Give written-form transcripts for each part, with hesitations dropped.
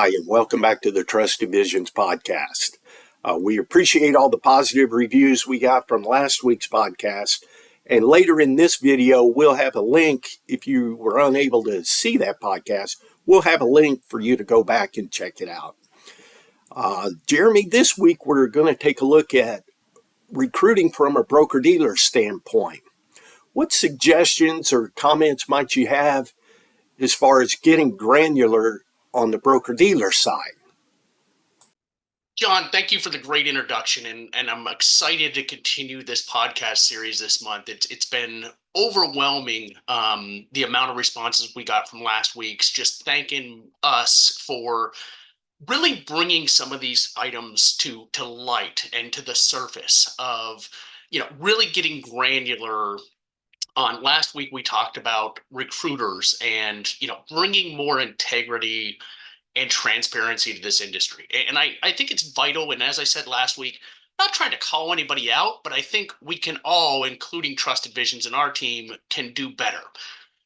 Hi, and welcome back to the Trust Divisions podcast. We appreciate all the positive reviews we got from last week's podcast. And later in this video, we'll have a link. If you were unable to see that podcast, we'll have a link for you to go back and check it out. Jeremy, this week we're going to take a look at recruiting from a broker-dealer standpoint. What suggestions or comments might you have as far as getting granular on the broker-dealer side? John, thank you for the great introduction, and I'm excited to continue this podcast series this month. It's been overwhelming, the amount of responses we got from last week's, just thanking us for really bringing some of these items to light and to the surface of, really getting granular. On last week, we talked about recruiters and, bringing more integrity and transparency to this industry. And I think it's vital. And as I said last week, not trying to call anybody out, but I think we can all, including Trusted Visions and our team, can do better.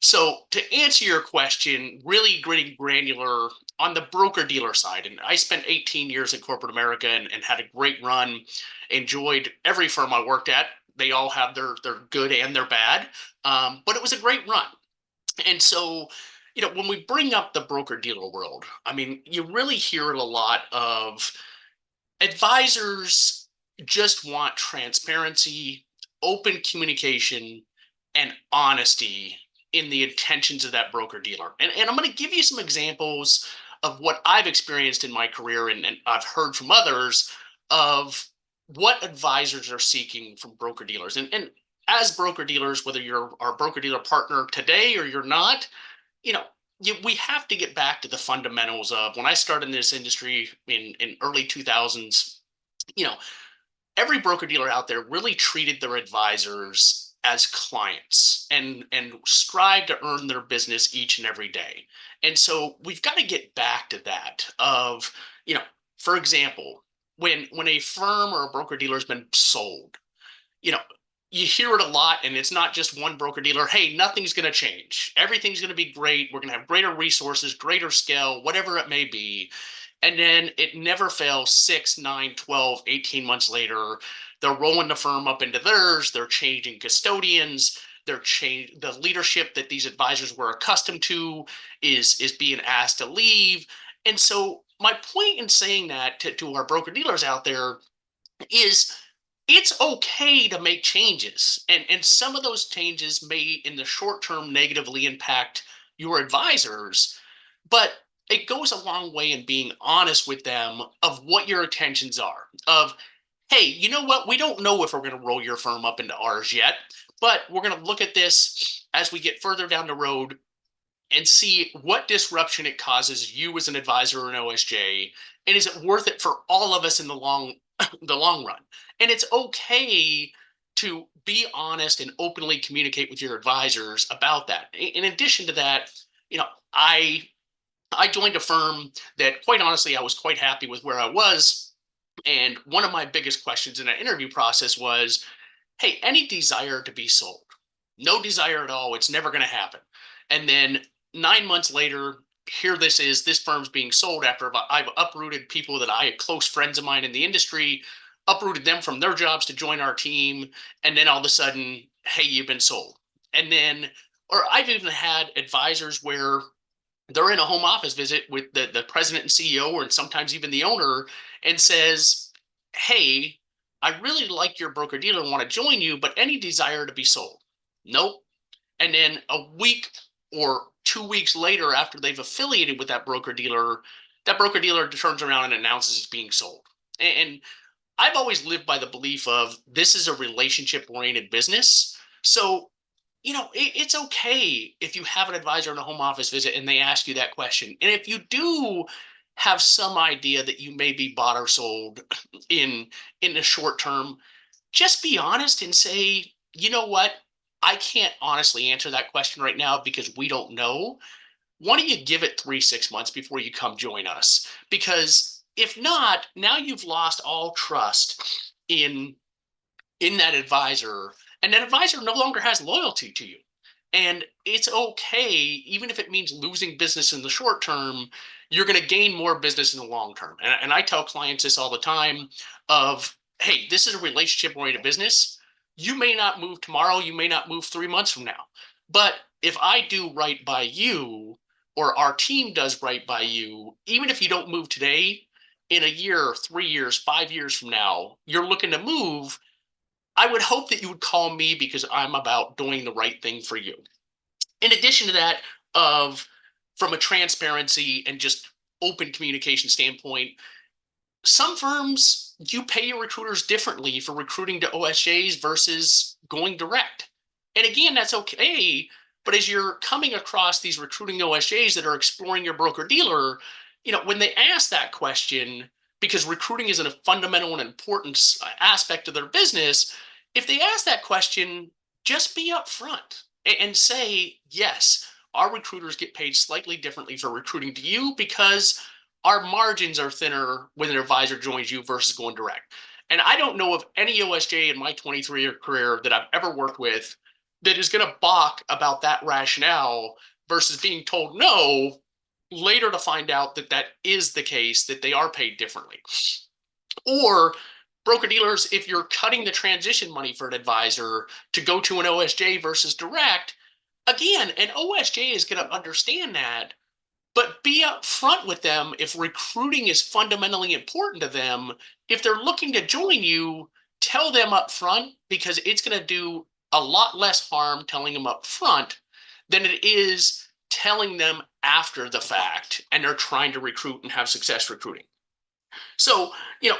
So to answer your question, really getting granular on the broker dealer side. And I spent 18 years in corporate America and had a great run, enjoyed every firm I worked at. They all have their good and their bad, but it was a great run. And so, when we bring up the broker dealer world, I mean, you really hear it a lot of advisors just want transparency, open communication, and honesty in the intentions of that broker dealer. And I'm going to give you some examples of what I've experienced in my career and I've heard from others of what advisors are seeking from broker dealers. And as broker dealers, whether you're our broker dealer partner today or you're not, you know, we have to get back to the fundamentals of when I started in this industry in early 2000s. You know, every broker dealer out there really treated their advisors as clients and strive to earn their business each and every day. And so we've got to get back to that of, for example, when a firm or a broker dealer has been sold, you know, you hear it a lot, and it's not just one broker dealer. Hey, nothing's going to change. Everything's going to be great. We're going to have greater resources, greater scale, whatever it may be. And then it never fails 6, 9, 12, 18 months later. They're rolling the firm up into theirs. They're changing custodians. The leadership that these advisors were accustomed to is being asked to leave. And so my point in saying that to our broker dealers out there is it's okay to make changes. And some of those changes may, in the short term, negatively impact your advisors, but it goes a long way in being honest with them of what your intentions are. Of, hey, you know what? We don't know if we're going to roll your firm up into ours yet, but we're going to look at this as we get further down the road and see what disruption it causes you as an advisor or an OSJ, and is it worth it for all of us in the long run. And it's okay to be honest and openly communicate with your advisors about that. In addition to that, you know, I joined a firm that, quite honestly, I was quite happy with where I was. And one of my biggest questions in that interview process was, hey, any desire to be sold? No desire at all. It's never going to happen. And then 9 months later, here this firm's being sold after I've uprooted people that I had close friends of mine in the industry, uprooted them from their jobs to join our team. And then all of a sudden, hey, you've been sold. And then, or I've even had advisors where they're in a home office visit with the president and CEO, or sometimes even the owner, and says, hey, I really like your broker dealer and want to join you, but any desire to be sold? Nope. And then a week or 2 weeks later, after they've affiliated with that broker dealer turns around and announces it's being sold. And I've always lived by the belief of this is a relationship oriented business. So, it's okay if you have an advisor in a home office visit and they ask you that question. And if you do have some idea that you may be bought or sold in the short term, just be honest and say, you know what? I can't honestly answer that question right now because we don't know. Why don't you give it 3, 6 months before you come join us? Because if not, now you've lost all trust in that advisor, and that advisor no longer has loyalty to you. And it's okay, even if it means losing business in the short term, you're going to gain more business in the long term. And I tell clients this all the time of, hey, this is a relationship-oriented business. You may not move tomorrow. You may not move 3 months from now. But if I do right by you, or our team does right by you, even if you don't move today, in a year, 3 years, 5 years from now, you're looking to move, I would hope that you would call me because I'm about doing the right thing for you. In addition to that, of from a transparency and just open communication standpoint, some firms, you pay your recruiters differently for recruiting to OSJs versus going direct. And again, that's okay. But as you're coming across these recruiting OSJs that are exploring your broker dealer, when they ask that question, because recruiting is a fundamental and important aspect of their business, if they ask that question, just be upfront and say, yes, our recruiters get paid slightly differently for recruiting to you because our margins are thinner when an advisor joins you versus going direct. And I don't know of any OSJ in my 23-year career that I've ever worked with that is going to balk about that rationale versus being told no later to find out that that is the case, that they are paid differently. Or broker dealers, if you're cutting the transition money for an advisor to go to an OSJ versus direct, again, an OSJ is going to understand that, but be upfront with them if recruiting is fundamentally important to them. If they're looking to join you, tell them up front, because it's going to do a lot less harm telling them up front than it is telling them after the fact and they're trying to recruit and have success recruiting. So,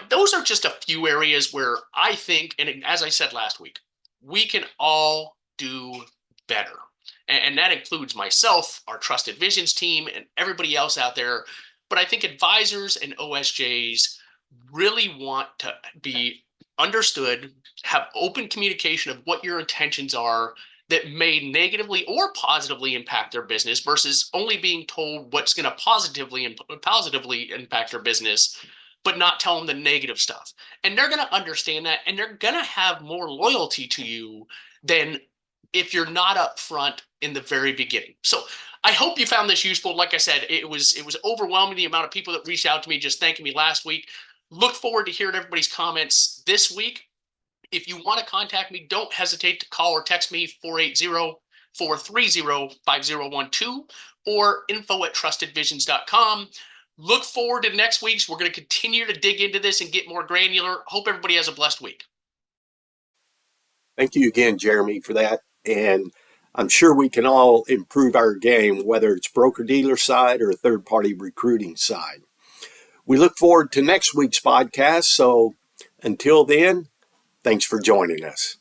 those are just a few areas where I think, and as I said last week, we can all do better. And that includes myself, our Trusted Visions team, and everybody else out there. But I think advisors and OSJs really want to be understood, have open communication of what your intentions are that may negatively or positively impact their business versus only being told what's going to positively impact their business, but not tell them the negative stuff. And they're going to understand that, and they're going to have more loyalty to you than if you're not upfront in the very beginning. So I hope you found this useful. Like I said, it was overwhelming, the amount of people that reached out to me just thanking me last week. Look forward to hearing everybody's comments this week. If you want to contact me, don't hesitate to call or text me 480-430-5012 or info@trustedvisions.com. Look forward to next week's. We're going to continue to dig into this and get more granular. Hope everybody has a blessed week. Thank you again, Jeremy, for that. And I'm sure we can all improve our game, whether it's broker-dealer side or third-party recruiting side. We look forward to next week's podcast. So until then, thanks for joining us.